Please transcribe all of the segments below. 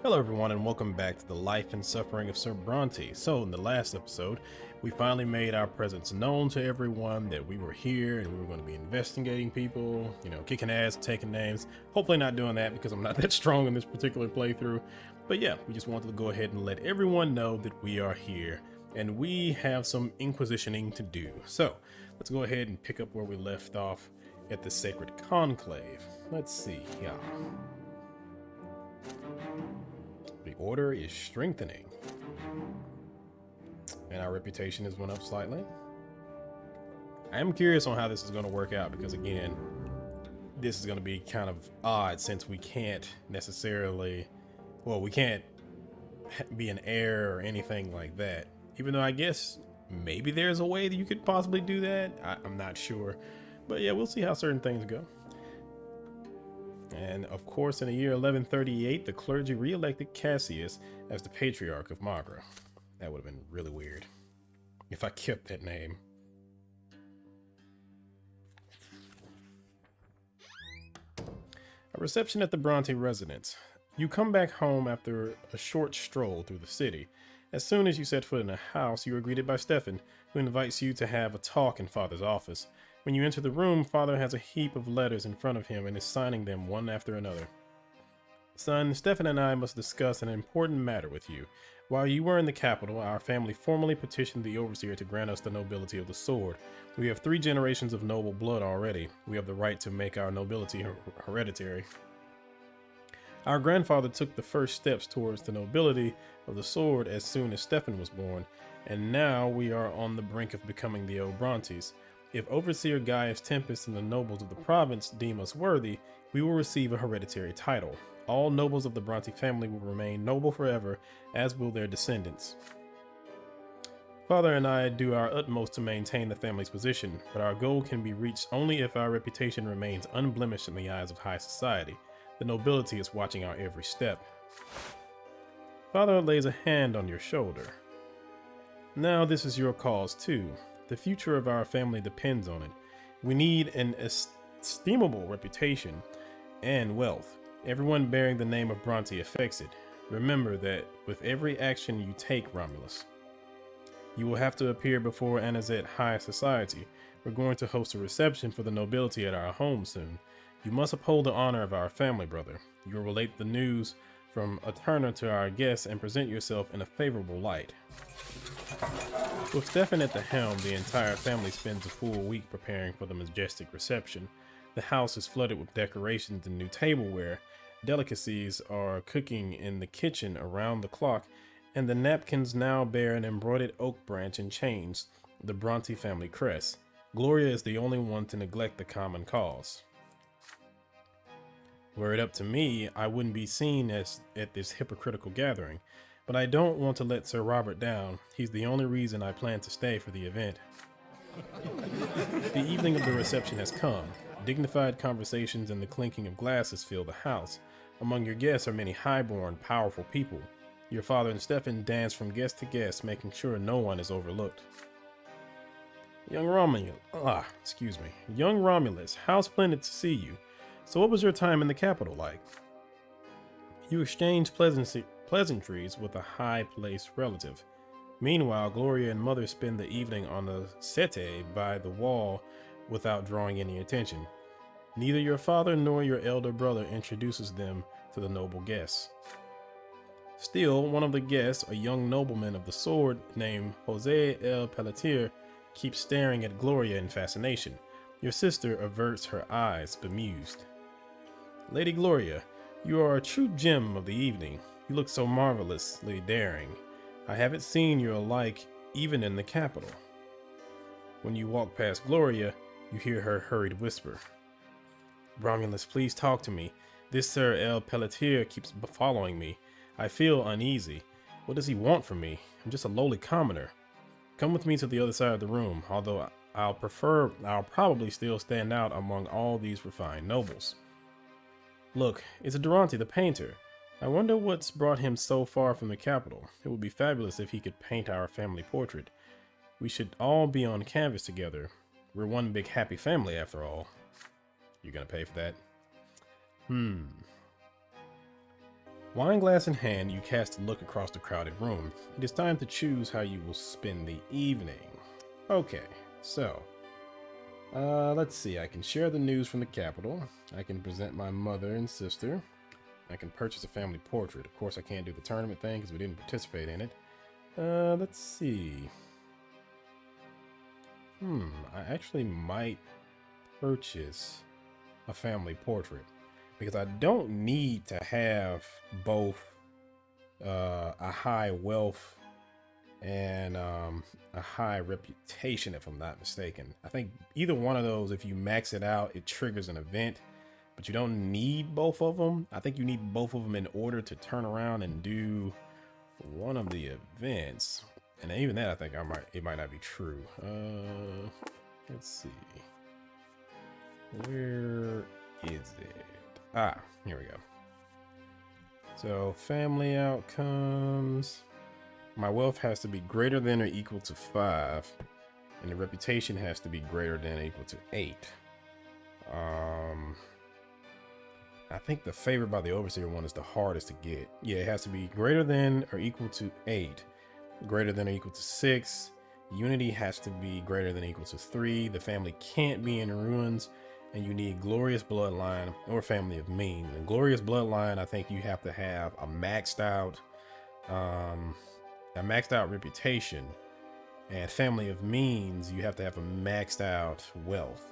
Hello everyone and welcome back to the life and suffering of Sir Brante. So in the last episode, we finally made our presence known to everyone that we were here and we were going to be investigating people, kicking ass, taking names. Hopefully not doing that because I'm not that strong in this particular playthrough. But yeah, we just wanted to go ahead and let everyone know that we are here and we have some inquisitioning to do. So let's go ahead and pick up where we left off at the Sacred Conclave. Let's see, yeah. The order is strengthening. And our reputation has went up slightly. I am curious on how this is going to work out because, again, this is going to be kind of odd since we can't necessarily, we can't be an heir or anything like that. Even though I guess maybe there's a way that you could possibly do that. I'm not sure. But yeah, we'll see how certain things go. And of course, in the year 1138, the clergy re-elected Cassius as the Patriarch of Magra. That would have been really weird if I kept that name. A reception at the Brante residence. You come back home after a short stroll through the city. As soon as you set foot in the house, you are greeted by Stefan, who invites you to have a talk in Father's office. When you enter the room, Father has a heap of letters in front of him and is signing them one after another. Son, Stefan and I must discuss an important matter with you. While you were in the capital, our family formally petitioned the overseer to grant us the nobility of the sword. We have 3 generations of noble blood already. We have the right to make our nobility hereditary. Our grandfather took the first steps towards the nobility of the sword as soon as Stefan was born, and now we are on the brink of becoming the old Brontes. If Overseer Gaius Tempest and the nobles of the province deem us worthy, we will receive a hereditary title. All nobles of the Brante family will remain noble forever, as will their descendants. Father and I do our utmost to maintain the family's position, but our goal can be reached only if our reputation remains unblemished in the eyes of high society. The nobility is watching our every step. Father lays a hand on your shoulder. Now this is your cause too. The future of our family depends on it. We need an estimable reputation and wealth. Everyone bearing the name of Brante affects it. Remember that with every action you take, Romulus. You will have to appear before Anazet High Society. We're going to host a reception for the nobility at our home soon. You must uphold the honor of our family, brother. You will relate the news from a Turner to our guests and present yourself in a favorable light. With Stefan at the helm, the entire family spends a full week preparing for the majestic reception. The house is flooded with decorations and new tableware. Delicacies are cooking in the kitchen around the clock, and the napkins now bear an embroidered oak branch and chains, the Brante family crest. Gloria is the only one to neglect the common cause. Were it up to me, I wouldn't be seen at this hypocritical gathering. But I don't want to let Sir Robert down. He's the only reason I plan to stay for the event. The evening of the reception has come. Dignified conversations and the clinking of glasses fill the house. Among your guests are many highborn, powerful people. Your father and Stefan dance from guest to guest, making sure no one is overlooked. Young Romulus, how splendid to see you. So what was your time in the capital like? You exchanged pleasantries with a high-placed relative. Meanwhile, Gloria and Mother spend the evening on the settee by the wall without drawing any attention. Neither your father nor your elder brother introduces them to the noble guests. Still, one of the guests, a young nobleman of the sword named Jose El Pelletier, keeps staring at Gloria in fascination. Your sister averts her eyes, bemused. Lady Gloria, you are a true gem of the evening. You look so marvelously daring. I haven't seen your like even in the capital. When you walk past Gloria, you hear her hurried whisper. Romulus, please talk to me. This Sir El Pelletier keeps following me. I feel uneasy. What does he want from me? I'm just a lowly commoner. Come with me to the other side of the room, although I'll probably still stand out among all these refined nobles. Look, it's Durante the painter. I wonder what's brought him so far from the capital. It would be fabulous if he could paint our family portrait. We should all be on canvas together. We're one big happy family after all. You're gonna pay for that? Wine glass in hand, you cast a look across the crowded room. It is time to choose how you will spend the evening. Okay, so let's see. I can share the news from the capital. I can present my mother and sister. I can purchase a family portrait. Of course, I can't do the tournament thing because we didn't participate in it. Let's see. I actually might purchase a family portrait because I don't need to have both a high wealth and a high reputation, if I'm not mistaken. I think either one of those, if you max it out, it triggers an event, but you don't need both of them. I think you need both of them in order to turn around and do one of the events. And even that, I think it might not be true. Let's see. Where is it? Ah, here we go. So family outcomes. My wealth has to be greater than or equal to 5, and the reputation has to be greater than or equal to 8. I think the favored by the overseer one is the hardest to get. Yeah, it has to be greater than or equal to 8, greater than or equal to 6. Unity has to be greater than or equal to 3. The family can't be in ruins, and you need glorious bloodline or family of means. And glorious bloodline, I think you have to have a maxed out reputation, and family of means, you have to have a maxed out wealth,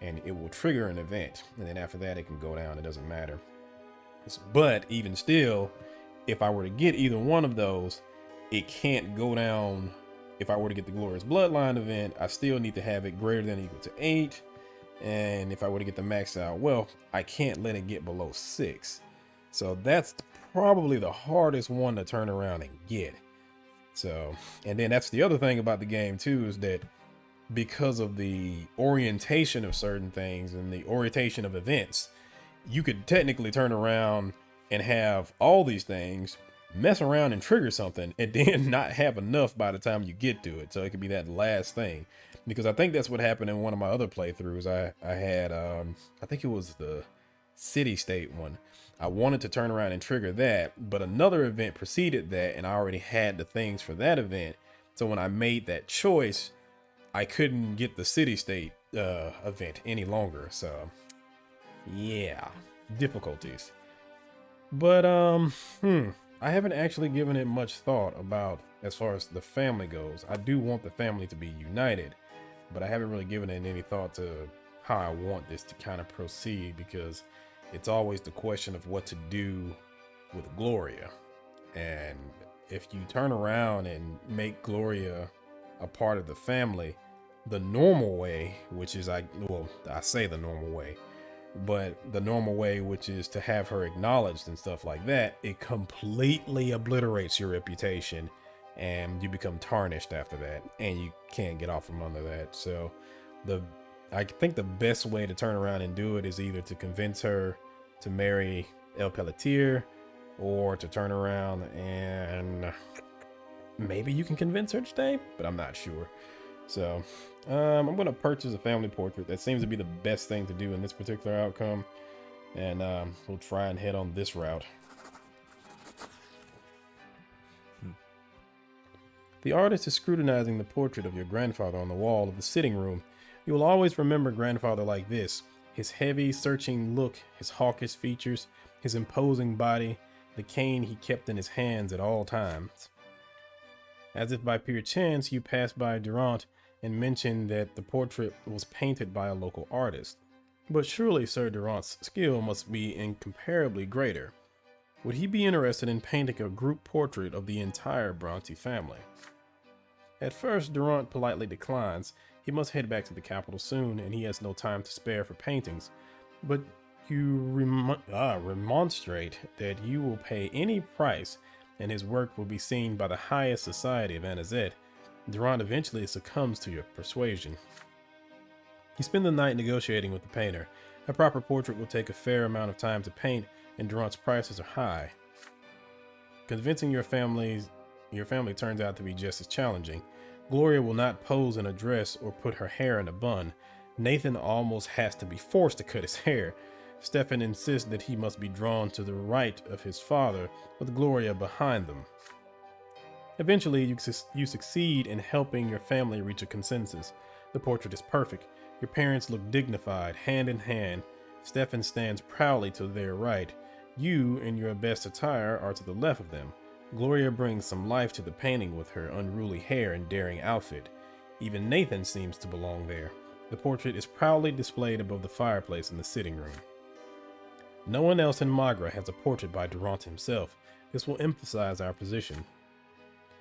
and it will trigger an event, and then after that it can go down. It doesn't matter. But even still, if I were to get either one of those, it can't go down. If I were to get the glorious bloodline event, I still need to have it greater than or equal to 8, and if I were to get the maxed out wealth, I can't let it get below 6. So that's probably the hardest one to turn around and get. So, and then that's the other thing about the game too, is that because of the orientation of certain things and the orientation of events, you could technically turn around and have all these things, mess around and trigger something, and then not have enough by the time you get to it. So it could be that last thing, because I think that's what happened in one of my other playthroughs. I had, I think it was the city state one. I wanted to turn around and trigger that, but another event preceded that, and I already had the things for that event. So when I made that choice, I couldn't get the city state event any longer. So yeah, difficulties. But I haven't actually given it much thought about as far as the family goes. I do want the family to be united, but I haven't really given it any thought to how I want this to kind of proceed, because it's always the question of what to do with Gloria. And if you turn around and make Gloria a part of the family the normal way, which is I say the normal way, but the normal way, which is to have her acknowledged and stuff like that, it completely obliterates your reputation and you become tarnished after that, and you can't get off from under that. So I think the best way to turn around and do it is either to convince her to marry El Pelletier, or to turn around and maybe you can convince her to stay, but I'm not sure. So I'm going to purchase a family portrait. That seems to be the best thing to do in this particular outcome, and we'll try and head on this route. The artist is scrutinizing the portrait of your grandfather on the wall of the sitting room. You will always remember grandfather like this: his heavy, searching look, his hawkish features, his imposing body, the cane he kept in his hands at all times. As if by pure chance, you passed by Durant and mentioned that the portrait was painted by a local artist. But surely Sir Durant's skill must be incomparably greater. Would he be interested in painting a group portrait of the entire Brante family? At first, Durant politely declines. He must head back to the capital soon, and he has no time to spare for paintings. But you remonstrate that you will pay any price, and his work will be seen by the highest society of Anazet. Durant eventually succumbs to your persuasion. You spend the night negotiating with the painter. A proper portrait will take a fair amount of time to paint, and Durant's prices are high. Convincing your family turns out to be just as challenging. Gloria will not pose in a dress or put her hair in a bun. Nathan almost has to be forced to cut his hair. Stefan insists that he must be drawn to the right of his father, with Gloria behind them. Eventually, you succeed in helping your family reach a consensus. The portrait is perfect. Your parents look dignified, hand in hand. Stefan stands proudly to their right. You, in your best attire, are to the left of them. Gloria brings some life to the painting with her unruly hair and daring outfit. Even Nathan seems to belong there. The portrait is proudly displayed above the fireplace in the sitting room. No one else in Magra has a portrait by Brante himself. This will emphasize our position.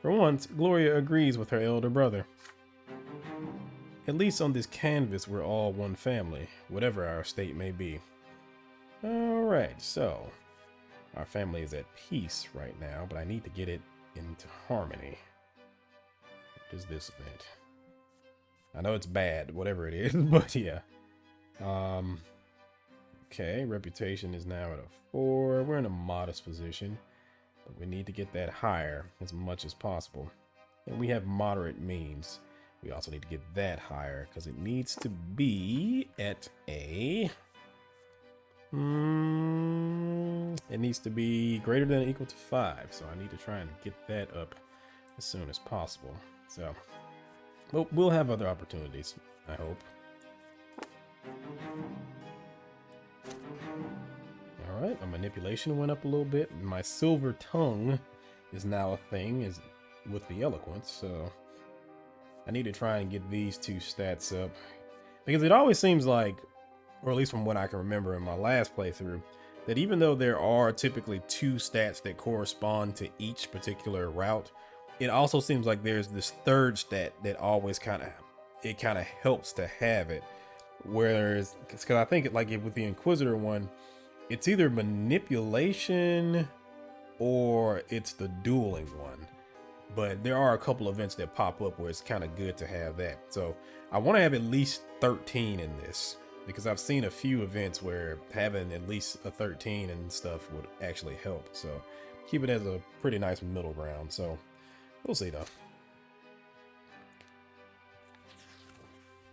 For once, Gloria agrees with her elder brother. At least on this canvas, we're all one family, whatever our state may be. Alright, so our family is at peace right now, but I need to get it into harmony. What is this event? I know it's bad, whatever it is, but yeah. Okay, reputation is now at a 4. We're in a modest position, but we need to get that higher as much as possible. And we have moderate means. We also need to get that higher because it needs to be at a... it needs to be greater than or equal to 5, so I need to try and get that up as soon as possible. So, we'll have other opportunities, I hope. Alright, my manipulation went up a little bit. My silver tongue is now a thing is with the eloquence, so I need to try and get these 2 stats up. Because it always seems like, or at least from what I can remember in my last playthrough, that even though there are typically 2 stats that correspond to each particular route, it also seems like there's this third stat that always kind of helps to have it. Whereas, because I think like with the Inquisitor one, it's either manipulation or it's the dueling one. But there are a couple events that pop up where it's kind of good to have that. So I want to have at least 13 in this, because I've seen a few events where having at least a 13 and stuff would actually help. So keep it as a pretty nice middle ground. So we'll see though.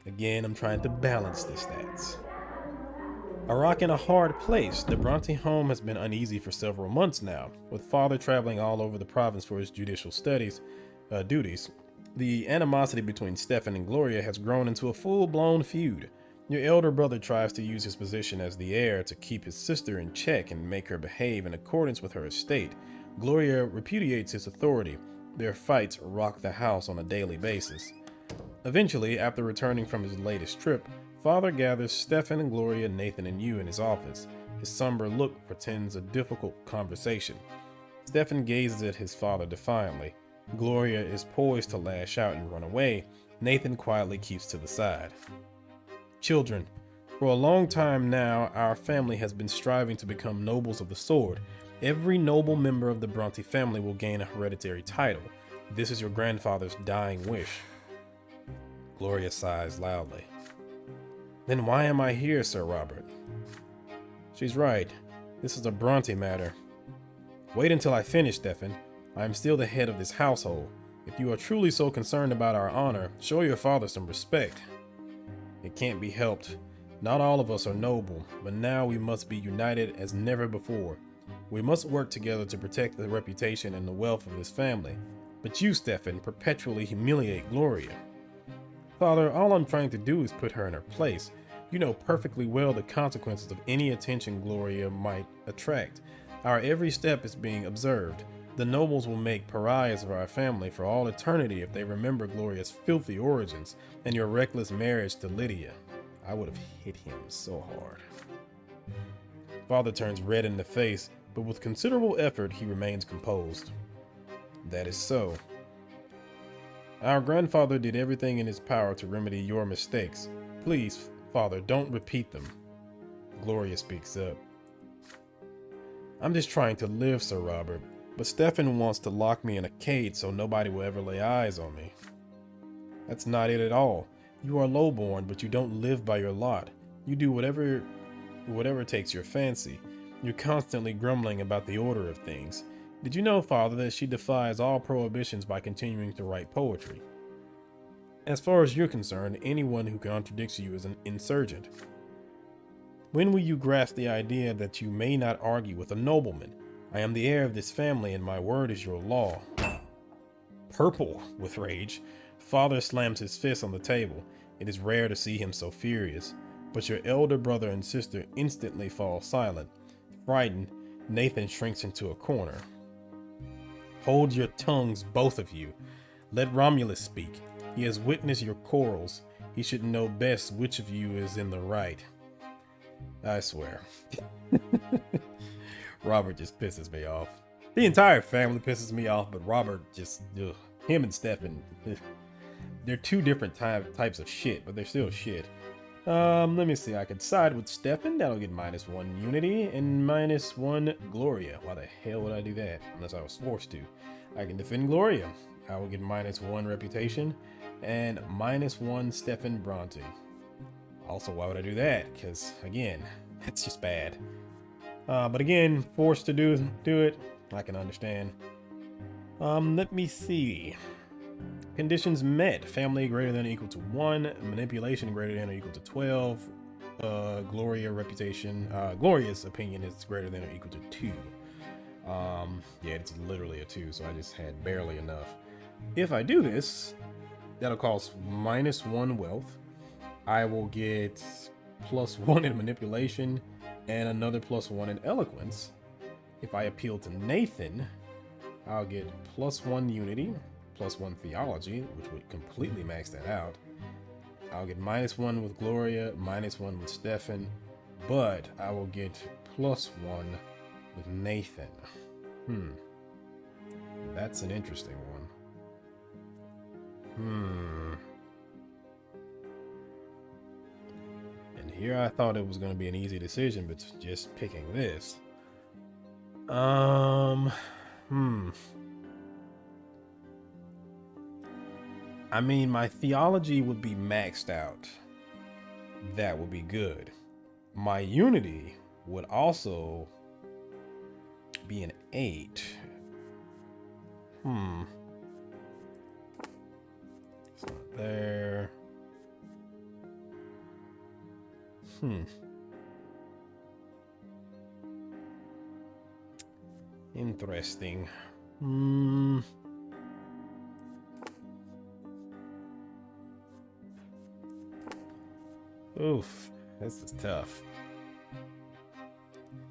Again, I'm trying to balance the stats. A rock in a hard place. The Brante home has been uneasy for several months now, with father traveling all over the province for his judicial duties. The animosity between Stefan and Gloria has grown into a full-blown feud. Your elder brother tries to use his position as the heir to keep his sister in check and make her behave in accordance with her estate. Gloria repudiates his authority. Their fights rock the house on a daily basis. Eventually, after returning from his latest trip, father gathers Stefan and Gloria, Nathan and you in his office. His somber look portends a difficult conversation. Stefan gazes at his father defiantly. Gloria is poised to lash out and run away. Nathan quietly keeps to the side. Children, for a long time now, our family has been striving to become nobles of the sword. Every noble member of the Brante family will gain a hereditary title. This is your grandfather's dying wish. Gloria sighs loudly. Then why am I here, Sir Robert? She's right. This is a Brante matter. Wait until I finish, Stefan. I am still the head of this household. If you are truly so concerned about our honor, show your father some respect. It can't be helped. Not all of us are noble, but now we must be united as never before. We must work together to protect the reputation and the wealth of this family. But you, Stefan, perpetually humiliate Gloria. Father, all I'm trying to do is put her in her place. You know perfectly well the consequences of any attention Gloria might attract. Our every step is being observed. The nobles will make pariahs of our family for all eternity if they remember Gloria's filthy origins and your reckless marriage to Lydia. I would have hit him so hard. Father turns red in the face, but with considerable effort he remains composed. That is so. Our grandfather did everything in his power to remedy your mistakes. Please, Father, don't repeat them. Gloria speaks up. I'm just trying to live, Sir Robert, but Stefan wants to lock me in a cage so nobody will ever lay eyes on me. That's not it at all. You are lowborn, but you don't live by your lot. You do whatever takes your fancy. You're constantly grumbling about the order of things. Did you know, Father, that she defies all prohibitions by continuing to write poetry? As far as you're concerned, anyone who contradicts you is an insurgent. When will you grasp the idea that you may not argue with a nobleman? I am the heir of this family, and my word is your law. Purple with rage, father slams his fist on the table. It is rare to see him so furious, but your elder brother and sister instantly fall silent. Frightened, Nathan shrinks into a corner. Hold your tongues, both of you. Let Romulus speak. He has witnessed your quarrels. He should know best which of you is in the right. I swear. Robert just pisses me off. The entire family pisses me off, but Robert just, ugh. Him and Stefan, they're two different types of shit, but they're still shit. Let me see. I could side with Stefan. That'll get -1 unity and -1 Gloria. Why the hell would I do that? Unless I was forced to. I can defend Gloria. I will get -1 reputation and -1 Stefan Brante. Also, why would I do that? Because, again, that's just bad. But again, forced to do it, I can understand. Let me see. Conditions met. Family greater than or equal to 1. Manipulation greater than or equal to 12. Gloria reputation. Gloria's opinion is greater than or equal to 2. Yeah, it's literally a 2, so I just had barely enough. If I do this, that'll cost -1 wealth. I will get +1 in manipulation and another +1 in eloquence. If I appeal to Nathan, I'll get +1 unity, +1 theology, which would completely max that out. I'll get -1 with Gloria, -1 with Stefan, but I will get +1 with Nathan. That's an interesting one. And here I thought it was going to be an easy decision, but just picking this. I mean, my theology would be maxed out. That would be good. My unity would also be an 8. It's not there. Interesting. Oof, this is tough.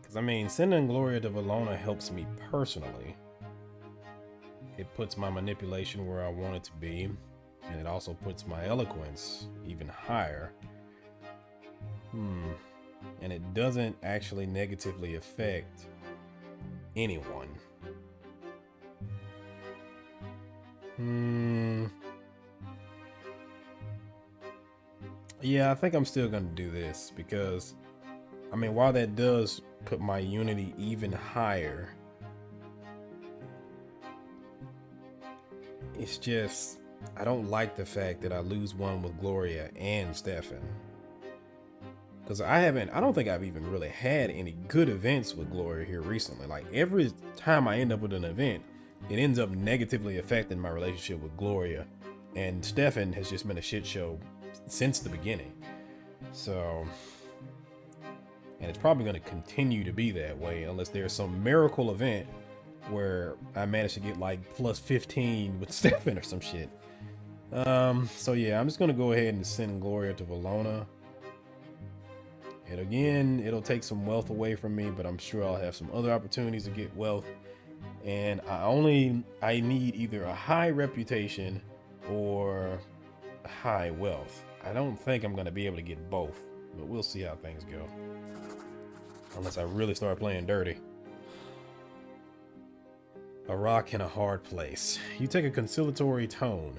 Because, I mean, sending Gloria to Valona helps me personally. It puts my manipulation where I want it to be, and it also puts my eloquence even higher. And it doesn't actually negatively affect anyone. Yeah, I think I'm still gonna do this because, I mean, while that does put my unity even higher, it's just, I don't like the fact that I lose one with Gloria and Stefan. Because I don't think I've even really had any good events with Gloria here recently. Like, every time I end up with an event, it ends up negatively affecting my relationship with Gloria. And Stefan has just been a shit show since the beginning. So, and it's probably going to continue to be that way unless there's some miracle event where I manage to get like +15 with Stefan or some shit. So yeah, I'm just going to go ahead and send Gloria to Valona. And again, it'll take some wealth away from me, but I'm sure I'll have some other opportunities to get wealth. And I need either a high reputation or high wealth. I don't think I'm going to be able to get both, but we'll see how things go. Unless I really start playing dirty. A rock in a hard place. You take a conciliatory tone.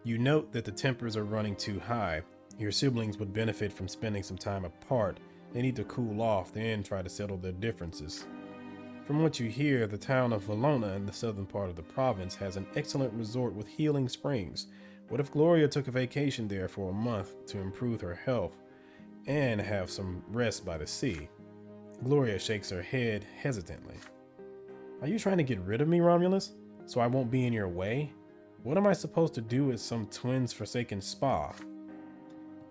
You note that the tempers are running too high. Your siblings would benefit from spending some time apart. They need to cool off, then try to settle their differences. From what you hear, the town of Valona in the southern part of the province has an excellent resort with healing springs. What if Gloria took a vacation there for a month to improve her health and have some rest by the sea? Gloria shakes her head hesitantly. Are you trying to get rid of me, Romulus? So I won't be in your way? What am I supposed to do at some twins' forsaken spa?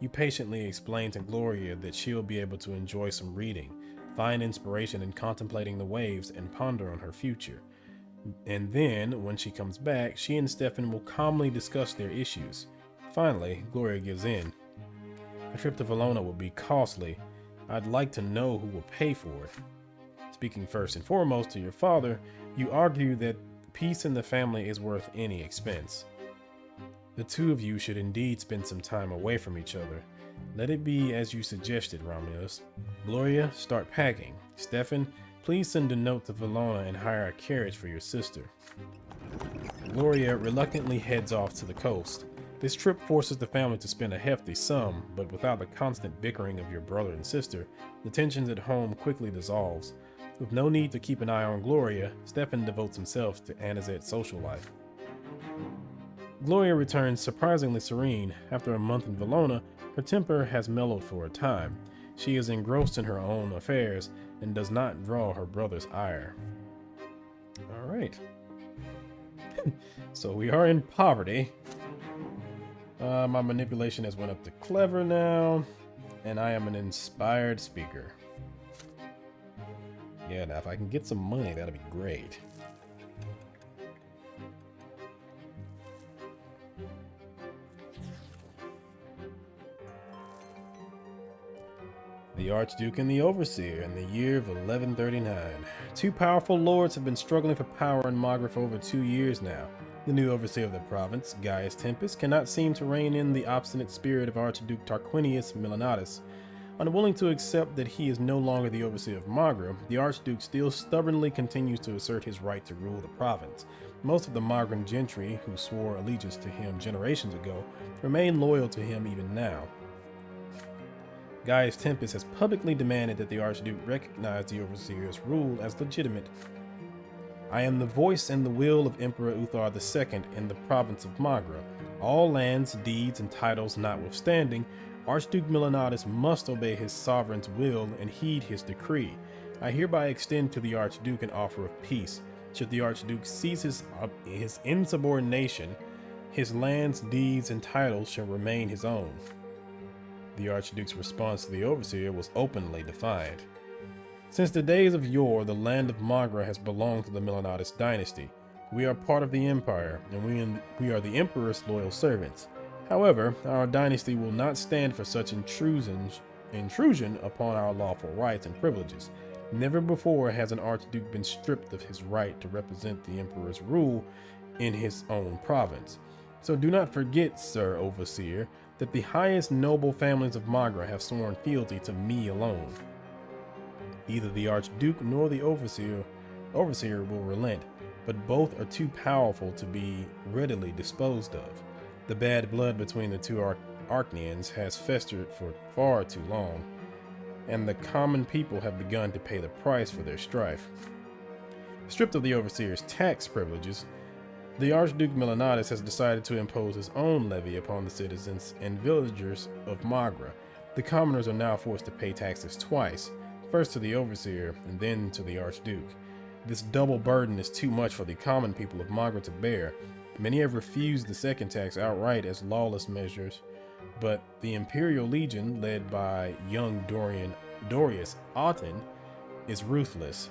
You patiently explain to Gloria that she'll be able to enjoy some reading, find inspiration in contemplating the waves, and ponder on her future. And then, when she comes back, she and Stefan will calmly discuss their issues. Finally, Gloria gives in. A trip to Valona will be costly. I'd like to know who will pay for it. Speaking first and foremost to your father, you argue that peace in the family is worth any expense. The two of you should indeed spend some time away from each other. Let it be as you suggested, Romulus. Gloria, start packing. Stefan, please send a note to Valona and hire a carriage for your sister. Gloria reluctantly heads off to the coast. This trip forces the family to spend a hefty sum, but without the constant bickering of your brother and sister, the tensions at home quickly dissolves. With no need to keep an eye on Gloria, Stefan devotes himself to Anizet's social life. Gloria returns surprisingly serene. After a month in Valona, her temper has mellowed for a time. She is engrossed in her own affairs and does not draw her brother's ire. Alright. So we are in poverty. My manipulation has went up to clever now, and I am an inspired speaker. Yeah, now if I can get some money, that'd be great. The Archduke and the Overseer in the year of 1139. Two powerful lords have been struggling for power in Magra for over 2 years now. The new overseer of the province, Gaius Tempest, cannot seem to rein in the obstinate spirit of Archduke Tarquinius Milanatus. Unwilling to accept that he is no longer the overseer of Magra, the Archduke still stubbornly continues to assert his right to rule the province. Most of the Magran gentry, who swore allegiance to him generations ago, remain loyal to him even now. Gaius Tempest has publicly demanded that the Archduke recognize the overseer's rule as legitimate. I am the voice and the will of Emperor Uthar II in the province of Magra. All lands, deeds, and titles notwithstanding, Archduke Milanatus must obey his sovereign's will and heed his decree. I hereby extend to the Archduke an offer of peace. Should the Archduke cease his insubordination, his lands, deeds, and titles shall remain his own. The Archduke's response to the overseer was openly defiant. Since the days of yore, the land of Magra has belonged to the Milanatus dynasty. We are part of the empire, and we are the emperor's loyal servants. However, our dynasty will not stand for such intrusion upon our lawful rights and privileges. Never before has an archduke been stripped of his right to represent the emperor's rule in his own province. So do not forget, Sir Overseer, that the highest noble families of Magra have sworn fealty to me alone. Neither the Archduke nor the Overseer will relent, but both are too powerful to be readily disposed of. The bad blood between the two Archnians has festered for far too long, and the common people have begun to pay the price for their strife. Stripped of the Overseer's tax privileges, the Archduke Milanatus has decided to impose his own levy upon the citizens and villagers of Magra. The commoners are now forced to pay taxes twice, first to the Overseer and then to the Archduke. This double burden is too much for the common people of Magra to bear. Many have refused the second tax outright as lawless measures, but the Imperial Legion, led by young Dorius Aten, is ruthless.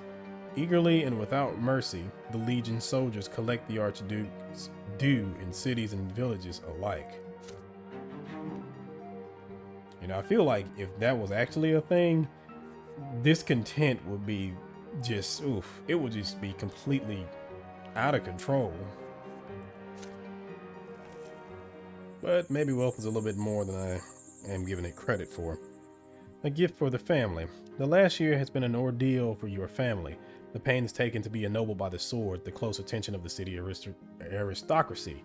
Eagerly and without mercy, the Legion soldiers collect the Archduke's due in cities and villages alike. You know, I feel like if that was actually a thing, discontent would be just, it would just be completely out of control. But maybe wealth is a little bit more than I am giving it credit for. A gift for the family. The last year has been an ordeal for your family. The pains taken to be ennobled by the sword, the close attention of the city aristocracy,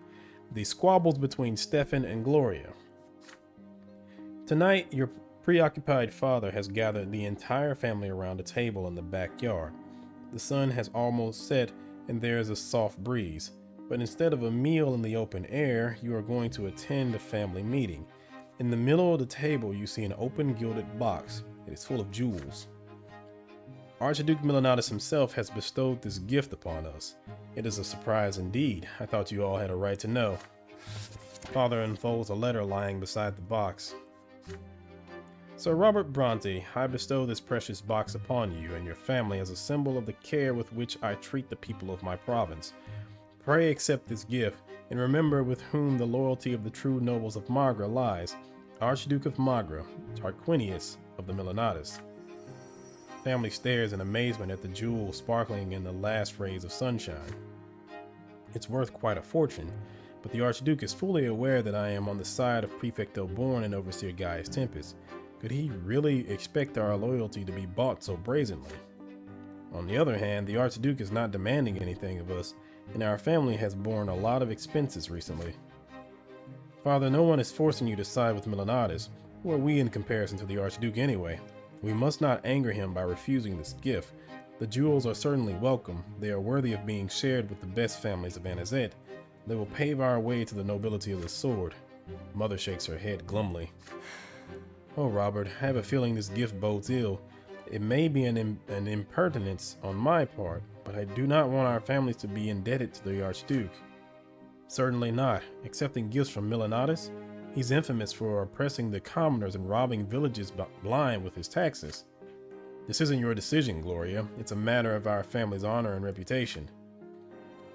the squabbles between Stefan and Gloria. Tonight, your preoccupied father has gathered the entire family around a table in the backyard. The sun has almost set and there is a soft breeze. But instead of a meal in the open air, you are going to attend a family meeting. In the middle of the table, you see an open gilded box. It is full of jewels. Archduke Milanatus himself has bestowed this gift upon us. It is a surprise indeed. I thought you all had a right to know. Father unfolds a letter lying beside the box. Sir Robert Bronte, I bestow this precious box upon you and your family as a symbol of the care with which I treat the people of my province. Pray accept this gift, and remember with whom the loyalty of the true nobles of Magra lies. Archduke of Magra, Tarquinius of the Milenatus. Family stares in amazement at the jewel sparkling in the last rays of sunshine. It's worth quite a fortune, but the Archduke is fully aware that I am on the side of Prefecto Born and Overseer Gaius Tempest. Could he really expect our loyalty to be bought so brazenly? On the other hand, the Archduke is not demanding anything of us, and our family has borne a lot of expenses recently. Father, no one is forcing you to side with Milenatus. Who are we in comparison to the Archduke anyway? We must not anger him by refusing this gift. The jewels are certainly welcome. They are worthy of being shared with the best families of Anazet. They will pave our way to the nobility of the sword. Mother shakes her head glumly. Oh, Robert, I have a feeling this gift bodes ill. It may be an impertinence on my part, but I do not want our families to be indebted to the Archduke. Certainly not. Accepting gifts from Milenatus, he's infamous for oppressing the commoners and robbing villages blind with his taxes. This isn't your decision, Gloria. It's a matter of our family's honor and reputation.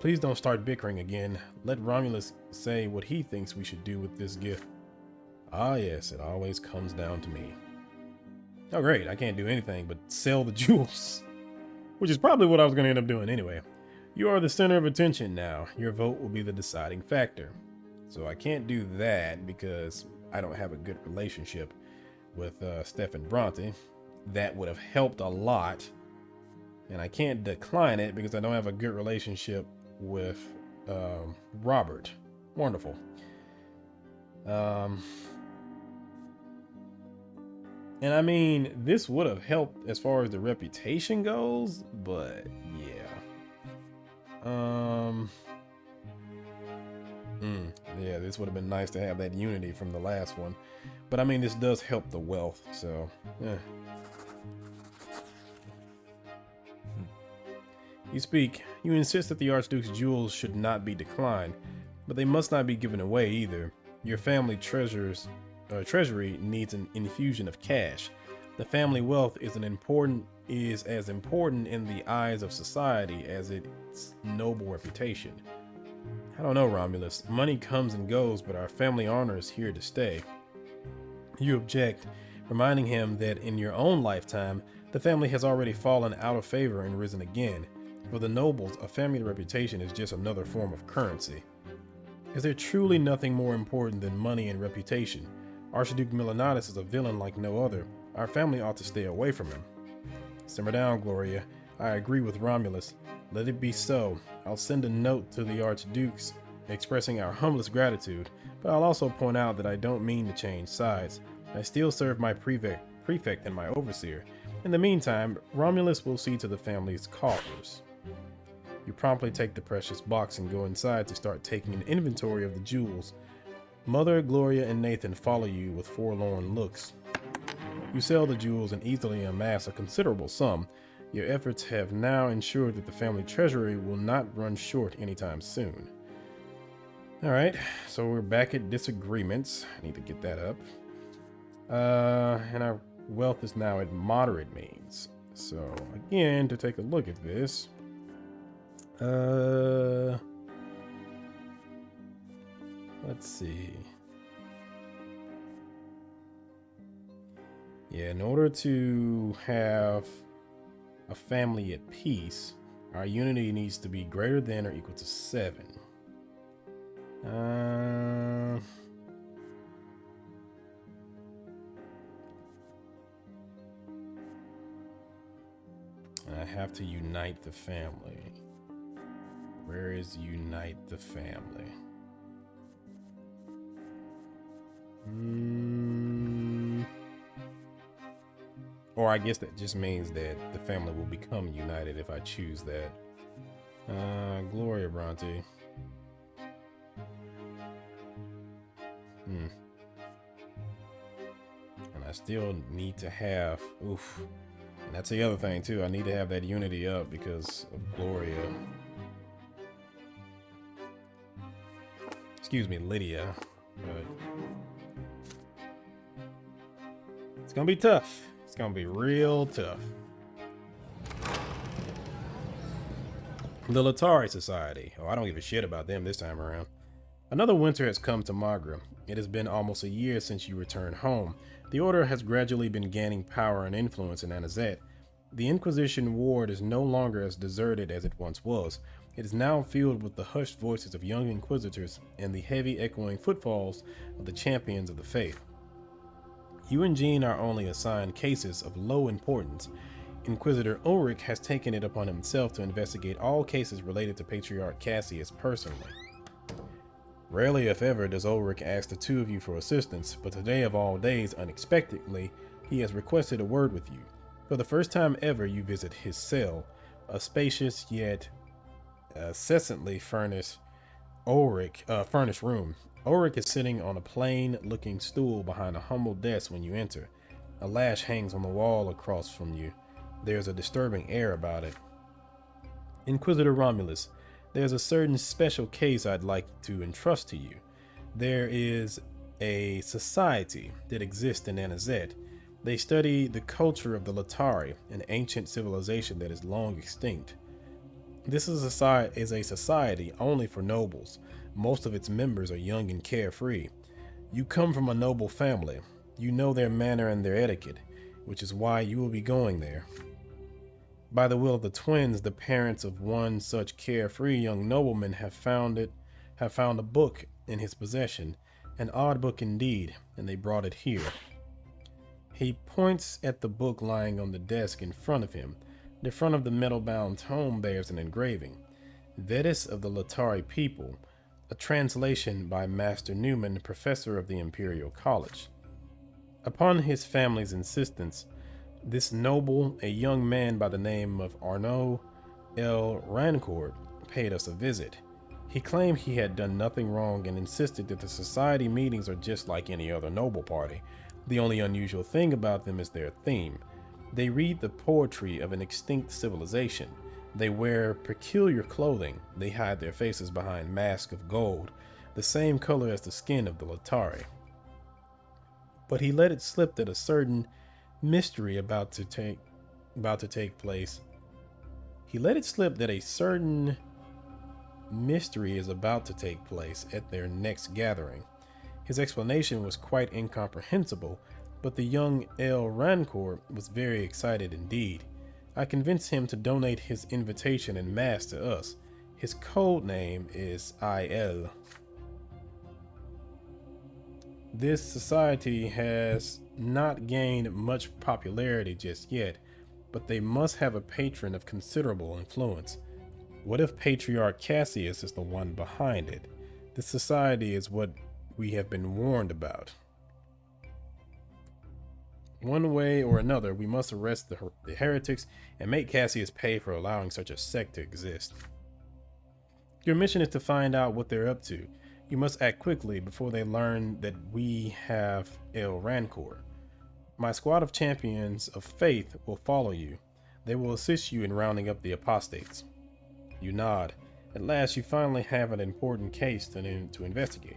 Please don't start bickering again. Let Romulus say what he thinks we should do with this gift. Ah yes, it always comes down to me. Oh great, I can't do anything but sell the jewels. Which is probably what I was going to end up doing anyway. You are the center of attention now. Your vote will be the deciding factor. So I can't do that because I don't have a good relationship with Stefan Brante. That would have helped a lot. And I can't decline it because I don't have a good relationship with Robert. Wonderful. And I mean, this would have helped as far as the reputation goes, but yeah. Yeah, this would have been nice to have that unity from the last one. But I mean, this does help the wealth, so yeah. You speak. You insist that the Archduke's jewels should not be declined, but they must not be given away either. Your family treasury needs an infusion of cash. The family wealth is as important in the eyes of society as its noble reputation. I don't know, Romulus. Money comes and goes, but our family honor is here to stay. You object, reminding him that in your own lifetime, the family has already fallen out of favor and risen again. For the nobles, a family reputation is just another form of currency. Is there truly nothing more important than money and reputation? Archduke Milenatus is a villain like no other. Our family ought to stay away from him. Simmer down, Gloria. I agree with Romulus. Let it be so. I'll send a note to the Archdukes expressing our humblest gratitude, but I'll also point out that I don't mean to change sides. I still serve my prefect and my overseer. In the meantime, Romulus will see to the family's coffers. You promptly take the precious box and go inside to start taking an inventory of the jewels. Mother, Gloria, and Nathan follow you with forlorn looks. You sell the jewels and easily amass a considerable sum. Your efforts have now ensured that the family treasury will not run short anytime soon. Alright, so we're back at disagreements. I need to get that up. And our wealth is now at moderate means. So, again, to take a look at this. Let's see. Yeah, in order to have a family at peace, our unity needs to be greater than or equal to 7. I have to unite the family. Where is unite the family? Or I guess that just means that the family will become united if I choose that. Gloria Bronte. And I still need to have, and that's the other thing too. I need to have that unity up because of Gloria. Excuse me, Lydia. But It's gonna be tough. It's gonna be real tough. The Lotari Society. Oh, I don't give a shit about them this time around. Another winter has come to Magra. It has been almost a year since you returned home. The Order has gradually been gaining power and influence in Anazet. The Inquisition ward is no longer as deserted as it once was. It is now filled with the hushed voices of young inquisitors and the heavy echoing footfalls of the champions of the faith. You and Jean are only assigned cases of low importance. Inquisitor Ulrich has taken it upon himself to investigate all cases related to Patriarch Cassius personally. Rarely, if ever, does Ulrich ask the two of you for assistance, but today of all days, unexpectedly, he has requested a word with you. For the first time ever, you visit his cell, a spacious yet incessantly furnished room. Ulrich is sitting on a plain-looking stool behind a humble desk when you enter. A lash hangs on the wall across from you. There's a disturbing air about it. Inquisitor Romulus, there's a certain special case I'd like to entrust to you. There is a society that exists in Anazet. They study the culture of the Lotari, an ancient civilization that is long extinct. This is a society only for nobles. Most of its members are young and carefree. You come from a noble family. You know their manner and their etiquette, which is why you will be going there. By the will of the twins, the parents of one such carefree young nobleman have found a book in his possession, an odd book indeed, and they brought it here. He points at the book lying on the desk in front of him. The front of the metal-bound tome bears an engraving, Vetus of the Lotari people, a translation by Master Newman, professor of the Imperial College. Upon his family's insistence, this noble, a young man by the name of Arnaud L. Rancourt, paid us a visit. He claimed he had done nothing wrong and insisted that the society meetings are just like any other noble party. The only unusual thing about them is their theme. They read the poetry of an extinct civilization. They wear peculiar clothing. They hide their faces behind masks of gold, the same color as the skin of the Lotari. But he let it slip that a certain mystery about to take place. He let it slip that a certain mystery is about to take place at their next gathering. His explanation was quite incomprehensible, but the young L. Rancourt was very excited indeed. I convinced him to donate his invitation en masse to us. His code name is IL. This society has not gained much popularity just yet, but they must have a patron of considerable influence. What if Patriarch Cassius is the one behind it? This society is what we have been warned about. One way or another, we must arrest the heretics and make Cassius pay for allowing such a sect to exist. Your mission is to find out what they're up to. You must act quickly before they learn that we have El Rancourt. My squad of champions of faith will follow you. They will assist you in rounding up the apostates. You nod. At last, you finally have an important case to investigate.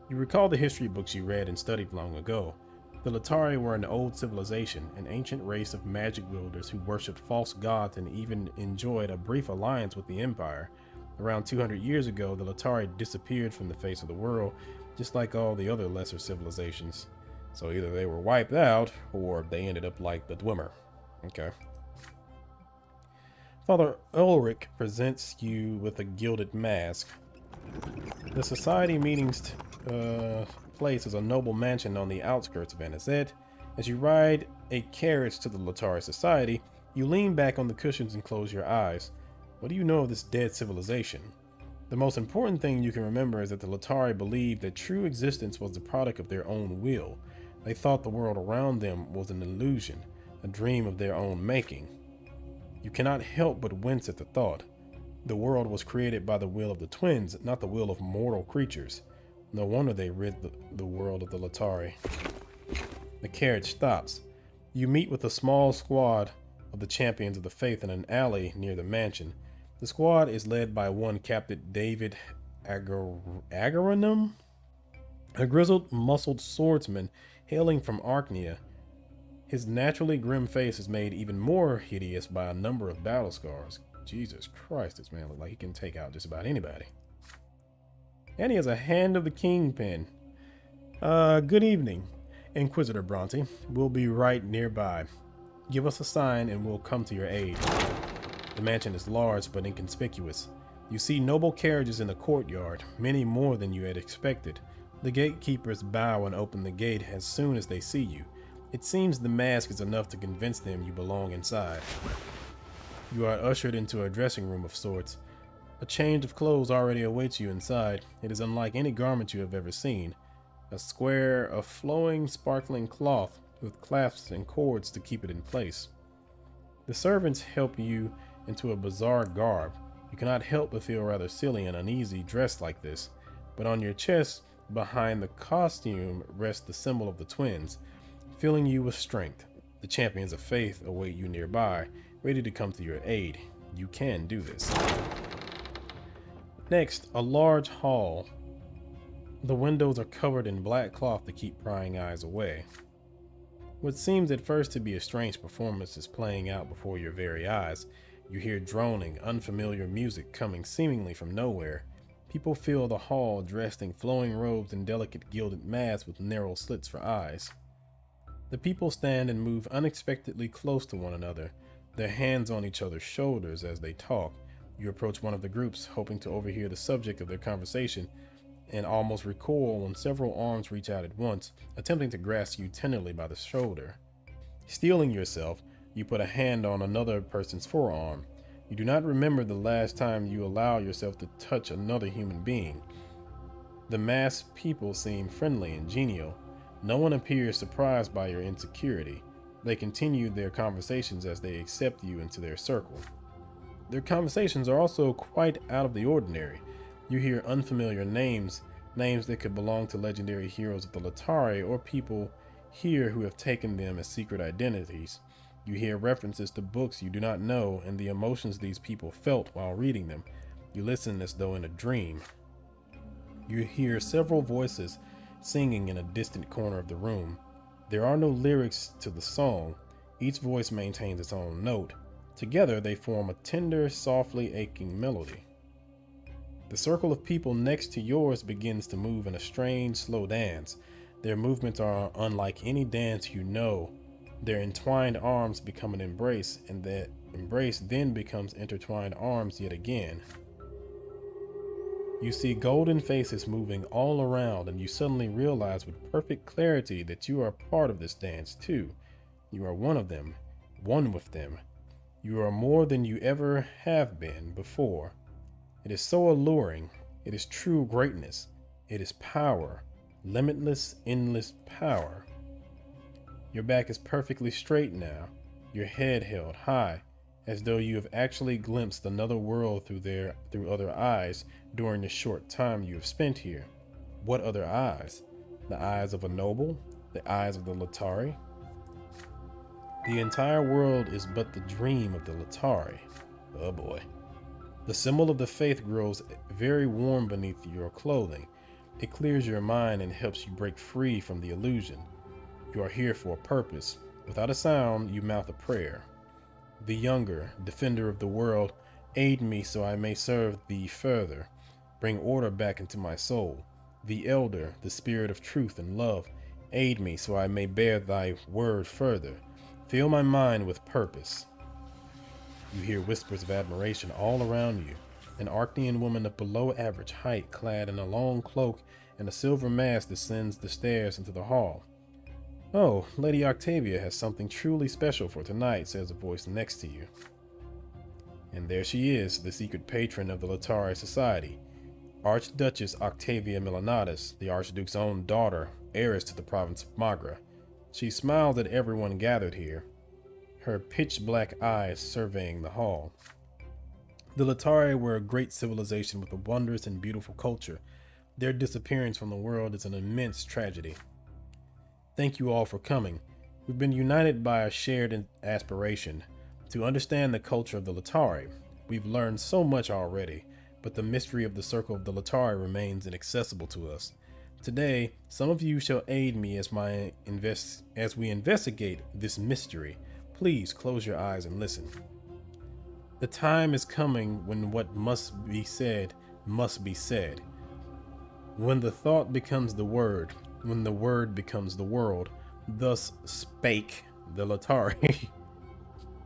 You recall the history books you read and studied long ago. The Lotari were an old civilization, an ancient race of magic wielders who worshipped false gods and even enjoyed a brief alliance with the Empire. Around 200 years ago, the Lotari disappeared from the face of the world, just like all the other lesser civilizations. So either they were wiped out, or they ended up like the Dwemer. Okay. Father Ulrich presents you with a gilded mask. The society meetings place is a noble mansion on the outskirts of Anazet. As you ride a carriage to the Lotari Society, you lean back on the cushions and close your eyes. What do you know of this dead civilization? The most important thing you can remember is that the Lotari believed that true existence was the product of their own will. They thought the world around them was an illusion, a dream of their own making. You cannot help but wince at the thought. The world was created by the will of the twins, not the will of mortal creatures. No wonder they rid the world of the Lotari. The carriage stops. You meet with a small squad of the champions of the faith in an alley near the mansion. The squad is led by one Captain David Agaronum, a grizzled, muscled swordsman hailing from Archnia. His naturally grim face is made even more hideous by a number of battle scars. Jesus Christ, this man looks like he can take out just about anybody. And he has a hand of the kingpin. Good evening, Inquisitor Brante. We'll be right nearby. Give us a sign and we'll come to your aid. The mansion is large but inconspicuous. You see noble carriages in the courtyard, many more than you had expected. The gatekeepers bow and open the gate as soon as they see you. It seems the mask is enough to convince them you belong inside. You are ushered into a dressing room of sorts. A change of clothes already awaits you inside. It is unlike any garment you have ever seen. A square of flowing, sparkling cloth with clasps and cords to keep it in place. The servants help you into a bizarre garb. You cannot help but feel rather silly and uneasy dressed like this, but on your chest, behind the costume, rests the symbol of the twins, filling you with strength. The champions of faith await you nearby, ready to come to your aid. You can do this. Next, a large hall. The windows are covered in black cloth to keep prying eyes away. What seems at first to be a strange performance is playing out before your very eyes. You hear droning, unfamiliar music coming seemingly from nowhere. People fill the hall dressed in flowing robes and delicate gilded masks with narrow slits for eyes. The people stand and move unexpectedly close to one another, their hands on each other's shoulders as they talk. You approach one of the groups, hoping to overhear the subject of their conversation, and almost recoil when several arms reach out at once, attempting to grasp you tenderly by the shoulder. Steeling yourself, you put a hand on another person's forearm. You do not remember the last time you allow yourself to touch another human being. The masked people seem friendly and genial. No one appears surprised by your insecurity. They continue their conversations as they accept you into their circle. Their conversations are also quite out of the ordinary. You hear unfamiliar names that could belong to legendary heroes of the Lotari or people here who have taken them as secret identities. You hear references to books you do not know and the emotions these people felt while reading them. You listen as though in a dream. You hear several voices singing in a distant corner of the room. There are no lyrics to the song. Each voice maintains its own note. Together they form a tender, softly aching melody. The circle of people next to yours begins to move in a strange, slow dance. Their movements are unlike any dance you know. Their entwined arms become an embrace, and that embrace then becomes intertwined arms yet again. You see golden faces moving all around, and you suddenly realize with perfect clarity that you are part of this dance too. You are one of them, one with them. You are more than you ever have been before. It is so alluring. It is true greatness. It is power. Limitless, endless power. Your back is perfectly straight now, your head held high, as though you have actually glimpsed another world through other eyes during the short time you have spent here. What other eyes? The eyes of a noble? The eyes of the Lotari? The entire world is but the dream of the Lotari. Oh boy. The symbol of the faith grows very warm beneath your clothing. It clears your mind and helps you break free from the illusion. You are here for a purpose. Without a sound, you mouth a prayer. The younger, defender of the world, aid me so I may serve thee further. Bring order back into my soul. The elder, the spirit of truth and love, aid me so I may bear thy word further. Fill my mind with purpose. You hear whispers of admiration all around you. An Arctian woman of below average height, clad in a long cloak and a silver mask, descends the stairs into the hall. "Oh, Lady Octavia has something truly special for tonight," says a voice next to you. And there she is, the secret patron of the Lotari Society, Archduchess Octavia Milanatus, the Archduke's own daughter, heiress to the province of Magra. She smiles at everyone gathered here, her pitch-black eyes surveying the hall. The Lotari were a great civilization with a wondrous and beautiful culture. Their disappearance from the world is an immense tragedy. Thank you all for coming. We've been united by a shared aspiration to understand the culture of the Lotari. We've learned so much already, but the mystery of the circle of the Lotari remains inaccessible to us. Today, some of you shall aid me as we investigate this mystery. Please close your eyes and listen. The time is coming when what must be said. When the thought becomes the word, when the word becomes the world, thus spake the Lotari.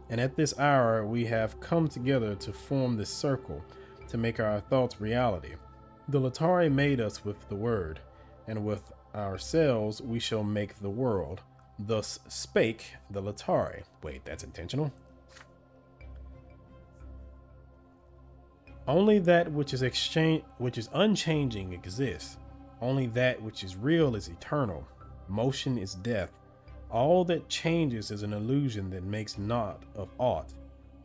And at this hour we have come together to form this circle, to make our thoughts reality. The Lotari made us with the word, and with ourselves we shall make the world. Thus spake the Lotari. Wait, that's intentional. Only that which is unchanging exists. Only that which is real is eternal. Motion is death. All that changes is an illusion that makes naught of aught.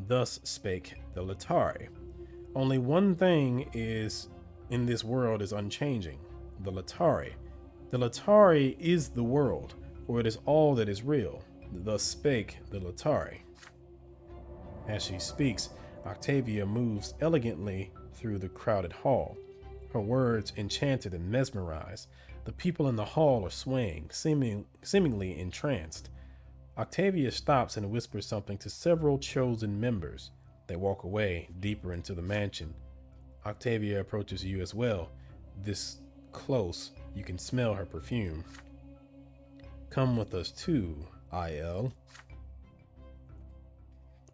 Thus spake the Lotari. Only one thing is in this world is unchanging, the Lotari. The Lotari is the world, for it is all that is real. Thus spake the Lotari. As she speaks, Octavia moves elegantly through the crowded hall. Her words enchanted and mesmerized. The people in the hall are swaying, seemingly entranced. Octavia stops and whispers something to several chosen members. They walk away, deeper into the mansion. Octavia approaches you as well. This close, you can smell her perfume. Come with us too, IL.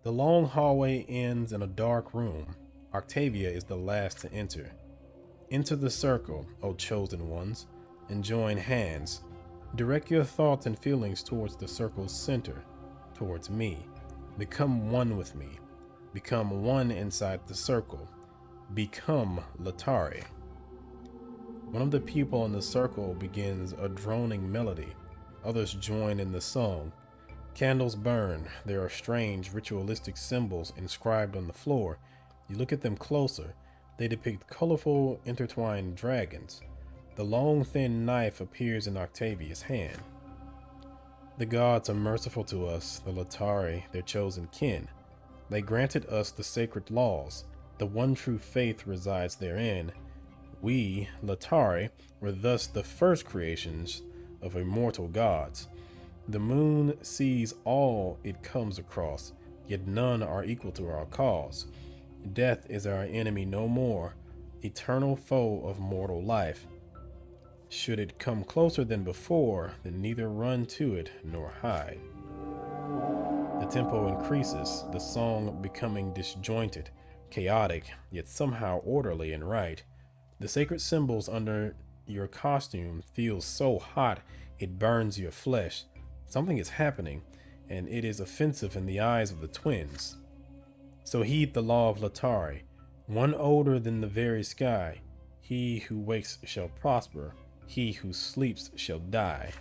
The long hallway ends in a dark room. Octavia is the last to enter. Enter the circle, O chosen ones, and join hands. Direct your thoughts and feelings towards the circle's center, towards me. Become one with me. Become one inside the circle. Become Lotari. One of the people in the circle begins a droning melody. Others join in the song. Candles burn. There are strange ritualistic symbols inscribed on the floor. You look at them closer. They depict colorful, intertwined dragons. The long, thin knife appears in Octavia's hand. The gods are merciful to us, the Lotari, their chosen kin. They granted us the sacred laws. The one true faith resides therein. We, Lotari, were thus the first creations of immortal gods. The moon sees all it comes across, yet none are equal to our cause. Death is our enemy no more, eternal foe of mortal life. Should it come closer than before, then neither run to it nor hide. The tempo increases, the song becoming disjointed, chaotic, yet somehow orderly and right. The sacred symbols under your costume feel so hot it burns your flesh. Something is happening, and it is offensive in the eyes of the twins. So heed the law of Lotari, one older than the very sky. He who wakes shall prosper, he who sleeps shall die.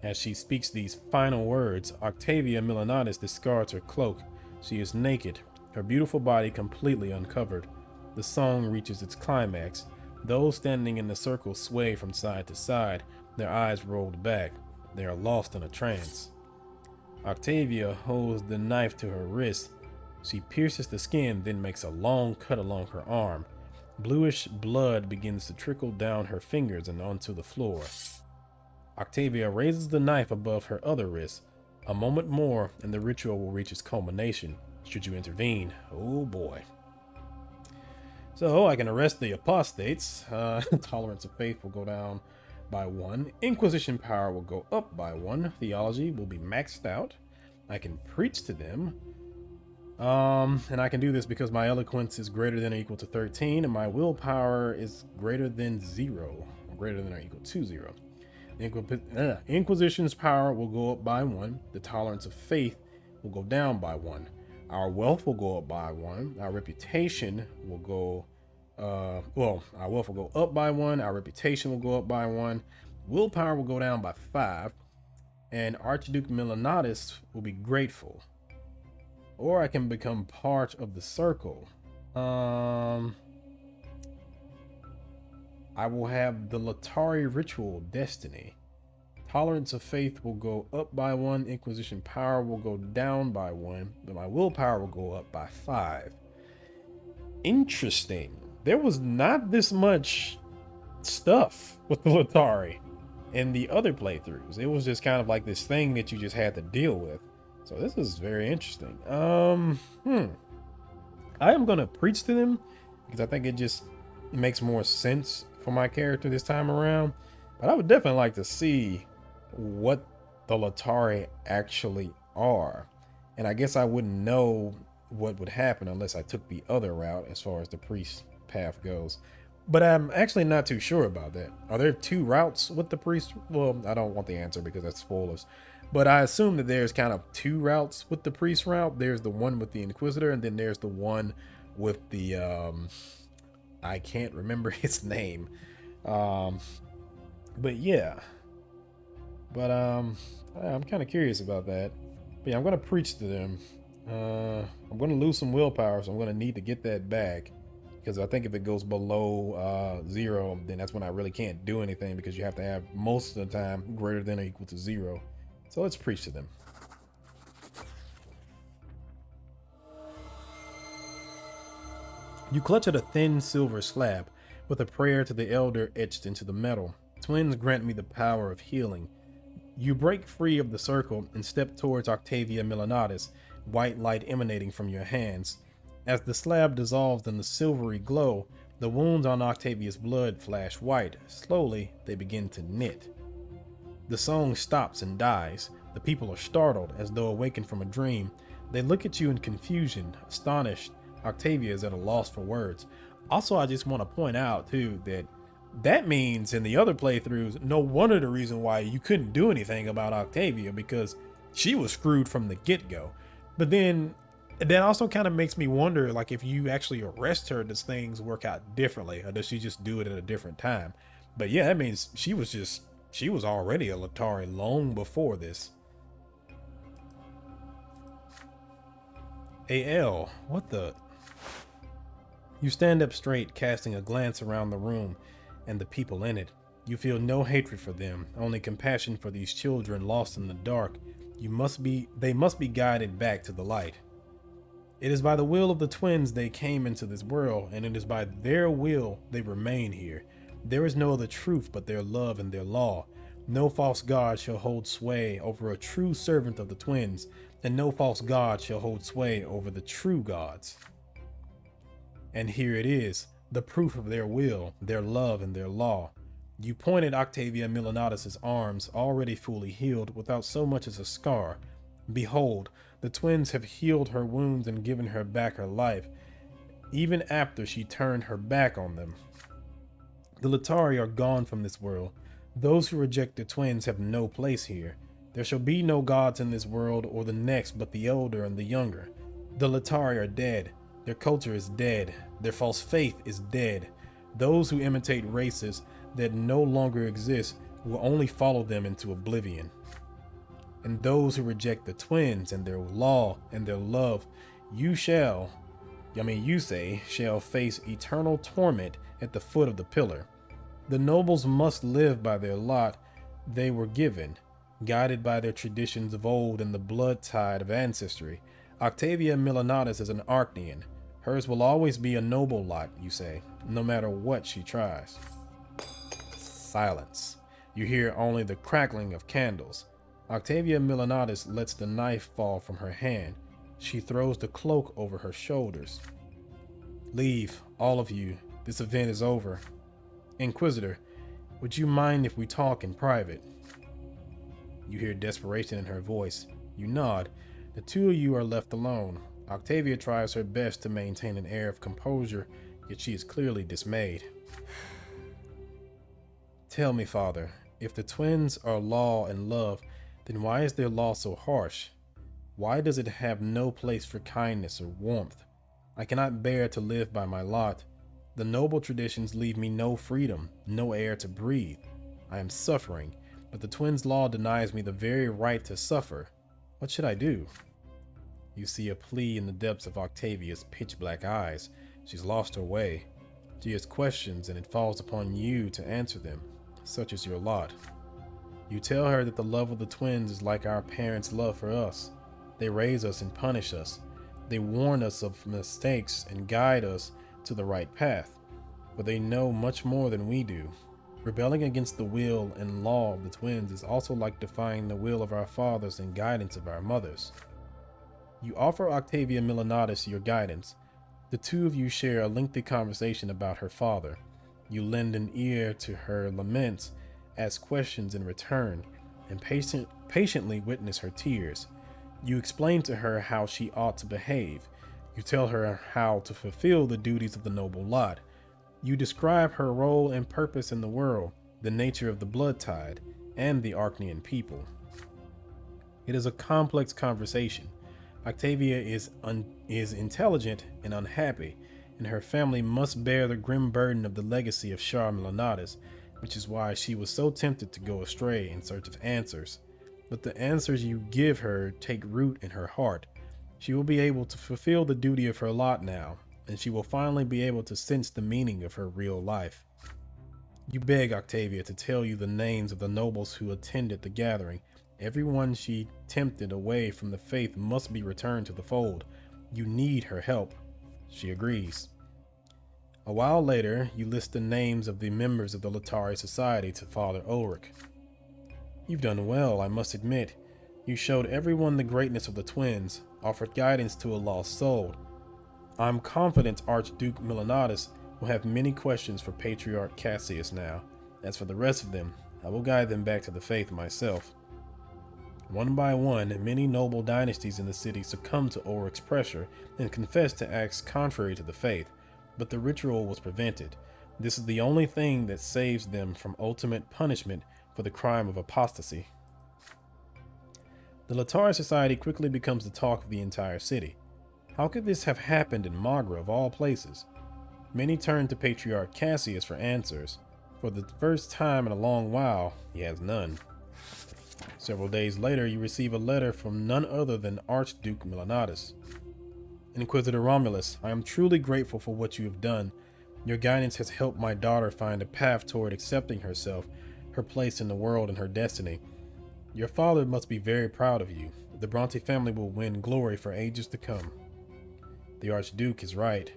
As she speaks these final words, Octavia Milanatis discards her cloak. She is naked, her beautiful body completely uncovered. The song reaches its climax. Those standing in the circle sway from side to side, their eyes rolled back. They are lost in a trance. Octavia holds the knife to her wrist. She pierces the skin, then makes a long cut along her arm. Bluish blood begins to trickle down her fingers and onto the floor. Octavia raises the knife above her other wrist. A moment more, and the ritual will reach its culmination. Should you intervene? Oh boy. So I can arrest the apostates. Tolerance of faith will go down by 1. Inquisition power will go up by 1. Theology will be maxed out. I can preach to them. And I can do this because my eloquence is greater than or equal to 13, and my willpower is greater than 0, or greater than or equal to 0. Inquisition's power will go up by 1. The tolerance of faith will go down by 1. Our wealth will go up by 1. Our reputation will go, our wealth will go up by 1. Our reputation will go up by 1. Willpower will go down by 5. And Archduke Milanatis will be grateful. Or I can become part of the circle. I will have the Lotari ritual destiny. Tolerance of faith will go up by 1. Inquisition power will go down by 1. But my willpower will go up by 5. Interesting. There was not this much stuff with the Lotari in the other playthroughs. It was just kind of like this thing that you just had to deal with. So this is very interesting. I am gonna preach to them because I think it just makes more sense for my character this time around. But I would definitely like to see what the Lotari actually are. And I guess I wouldn't know what would happen unless I took the other route as far as the priest path goes. But I'm actually not too sure about that. Are there two routes with the priest? Well, I don't want the answer because that's spoilers. But I assume that there's kind of two routes with the priest route. There's the one with the Inquisitor, and then there's the one with the I can't remember his name. But yeah. But I'm kind of curious about that. But yeah, I'm gonna preach to them. I'm gonna lose some willpower, so I'm gonna need to get that back. Because I think if it goes below 0, then that's when I really can't do anything, because you have to have most of the time greater than or equal to 0. So let's preach to them. You clutch at a thin silver slab with a prayer to the elder etched into the metal. Twins, grant me the power of healing. You break free of the circle and step towards Octavia Milanatis, white light emanating from your hands. As the slab dissolves in the silvery glow, the wounds on Octavia's blood flash white. Slowly, they begin to knit. The song stops and dies. The people are startled, as though awakened from a dream. They look at you in confusion, astonished. Octavia is at a loss for words. Also, I just want to point out, too, that means in the other playthroughs, no wonder the reason why you couldn't do anything about Octavia, because she was screwed from the get-go. But then that also kind of makes me wonder, like, if you actually arrest her, does things work out differently, or does she just do it at a different time? But yeah, that means she was already a Lotari long before this. AL, what the? You stand up straight, casting a glance around the room and the people in it. You feel no hatred for them, only compassion for these children lost in the dark. They must be guided back to the light. It is by the will of the twins they came into this world, and it is by their will they remain here. There is no other truth but their love and their law. No false god shall hold sway over a true servant of the twins, and no false god shall hold sway over the true gods. And here it is, the proof of their will, their love, and their law. You point at Octavia Milanatis' arms, already fully healed, without so much as a scar. Behold, the twins have healed her wounds and given her back her life, even after she turned her back on them. The Lotari are gone from this world. Those who reject the twins have no place here. There shall be no gods in this world or the next but the elder and the younger. The Lotari are dead. Their culture is dead. Their false faith is dead. Those who imitate races that no longer exist will only follow them into oblivion. And those who reject the twins and their law and their love, you shall face eternal torment at the foot of the pillar. The nobles must live by their lot they were given, guided by their traditions of old and the blood tide of ancestry. Octavia Milanatis is an Archnean. Hers will always be a noble lot, you say, no matter what she tries. Silence. You hear only the crackling of candles. Octavia Milanatis lets the knife fall from her hand. She throws the cloak over her shoulders. Leave, all of you. This event is over. Inquisitor, would you mind if we talk in private? You hear desperation in her voice. You nod. The two of you are left alone. Octavia tries her best to maintain an air of composure, yet she is clearly dismayed. Tell me, Father, if the twins are law and love, then why is their law so harsh? Why does it have no place for kindness or warmth? I cannot bear to live by my lot. The noble traditions leave me no freedom, no air to breathe. I am suffering, but the twins' law denies me the very right to suffer. What should I do? You see a plea in the depths of Octavia's pitch-black eyes. She's lost her way. She has questions, and it falls upon you to answer them. Such is your lot. You tell her that the love of the twins is like our parents' love for us. They raise us and punish us. They warn us of mistakes and guide us to the right path, but they know much more than we do. Rebelling against the will and law of the twins is also like defying the will of our fathers and guidance of our mothers. You offer Octavia Milanatis your guidance. The two of you share a lengthy conversation about her father. You lend an ear to her laments, ask questions in return, and patiently witness her tears. You explain to her how she ought to behave. You tell her how to fulfill the duties of the noble lot. You describe her role and purpose in the world, the nature of the blood tide, and the Archnean people. It is a complex conversation. Octavia is intelligent and unhappy, and her family must bear the grim burden of the legacy of Char Milanatis, which is why she was so tempted to go astray in search of answers. But the answers you give her take root in her heart. She will be able to fulfill the duty of her lot now, and she will finally be able to sense the meaning of her real life. You beg Octavia to tell you the names of the nobles who attended the gathering. Everyone she tempted away from the faith must be returned to the fold. You need her help. She agrees. A while later, you list the names of the members of the Lotari Society to Father Ulrich. You've done well, I must admit. You showed everyone the greatness of the twins, offered guidance to a lost soul. I'm confident Archduke Milanatis will have many questions for Patriarch Cassius now. As for the rest of them, I will guide them back to the faith myself. One by one, many noble dynasties in the city succumbed to Ulrich's pressure and confessed to acts contrary to the faith, but the ritual was prevented. This is the only thing that saves them from ultimate punishment for the crime of apostasy. The Lotari Society quickly becomes the talk of the entire city. How could this have happened in Magra of all places? Many turn to Patriarch Cassius for answers. For the first time in a long while, he has none. Several days later, you receive a letter from none other than Archduke Milanatis. Inquisitor Romulus, I am truly grateful for what you have done. Your guidance has helped my daughter find a path toward accepting herself, her place in the world, and her destiny. Your father must be very proud of you. The Brante family will win glory for ages to come. The Archduke is right.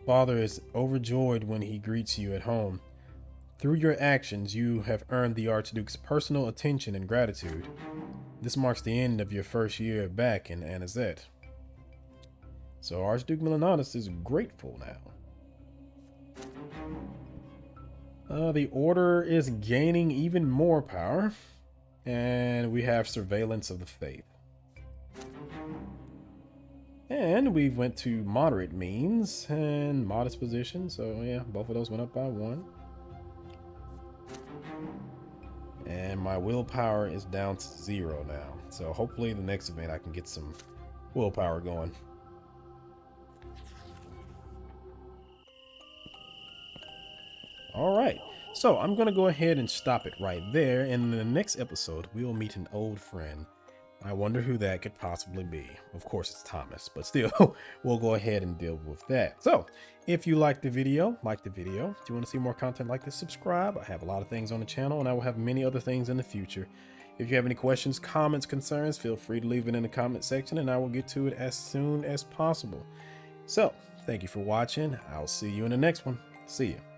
Father is overjoyed when he greets you at home. Through your actions, you have earned the Archduke's personal attention and gratitude. This marks the end of your first year back in Anazet. So Archduke Milanatis is grateful now. The Order is gaining even more power, and we have surveillance of the faith. And we went to moderate means and modest position, so yeah, both of those went up by 1. And my willpower is down to 0 now. So hopefully the next event I can get some willpower going. Alright, so I'm going to go ahead and stop it right there. And in the next episode, we will meet an old friend. I wonder who that could possibly be. Of course, it's Thomas, but still, we'll go ahead and deal with that. So, if you liked the video, like the video. If you want to see more content like this, subscribe. I have a lot of things on the channel, and I will have many other things in the future. If you have any questions, comments, concerns, feel free to leave it in the comment section, and I will get to it as soon as possible. So, thank you for watching. I'll see you in the next one. See ya.